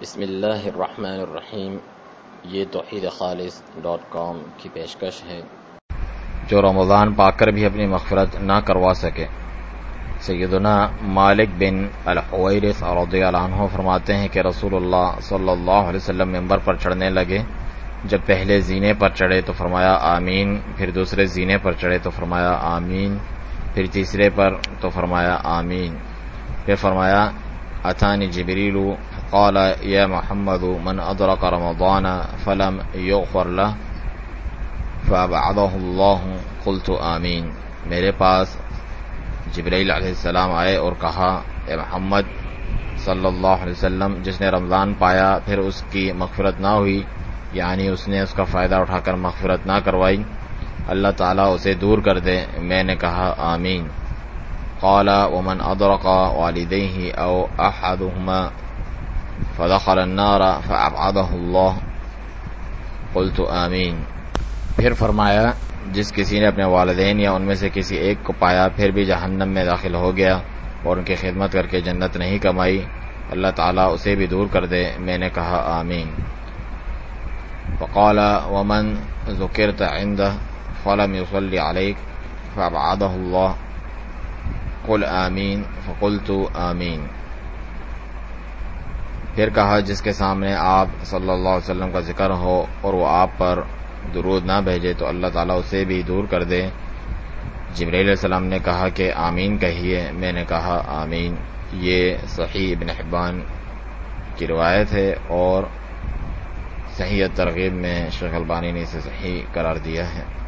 بسم اللہ الرحمن الرحیم۔ یہ توحیدخالص.com کی پیشکش ہے۔ جو رمضان پاکر بھی اپنی مغفرت نہ کروا سکے۔ سیدنا مالک بن الحویرث رضی اللہ عنہ فرماتے ہیں کہ رسول اللہ صلی اللہ علیہ وسلم ممبر پر چڑھنے لگے۔ جب پہلے زینے پر چڑھے تو فرمایا آمین، پھر دوسرے زینے پر چڑھے تو فرمایا آمین، پھر تیسرے پر تو فرمایا آمین، پھر فرمایا اتانی جبریل قال یا محمد من ادرک رمضان فلم یغفر له فابعده اللہ قلت آمین۔ میرے پاس جبرائیل علیہ السلام آئے اور کہا اے محمد صلی اللہ علیہ وسلم، جس نے رمضان پایا پھر اس کی مغفرت نہ ہوئی، یعنی اس نے اس کا فائدہ اٹھا کر مغفرت نہ کروائی، اللہ تعالیٰ اسے دور کر دے۔ میں نے کہا آمین۔ قال ومن ادرک والدیہ او احدہما فدخل النار فابعدہ اللہ قلت آمین۔ پھر فرمایا جس کسی نے اپنے والدین یا ان میں سے کسی ایک کو پایا پھر بھی جہنم میں داخل ہو گیا اور ان کی خدمت کر کے جنت نہیں کمائی، اللہ تعالیٰ اسے بھی دور کر دے۔ میں نے کہا آمین۔ فقال ومن ذکرت عنده فلم يصلی علیک فابعدہ اللہ قل آمین فقلت آمین۔ پھر کہا جس کے سامنے آپ صلی اللہ علیہ وسلم کا ذکر ہو اور وہ آپ پر درود نہ بھیجے تو اللہ تعالیٰ اسے بھی دور کر دے۔ جبرائیل علیہ السلام نے کہا کہ آمین کہیے۔ میں نے کہا آمین۔ یہ صحیح ابن حبان کی روایت ہے اور صحیح ترغیب میں شیخ البانی نے اسے صحیح قرار دیا ہے۔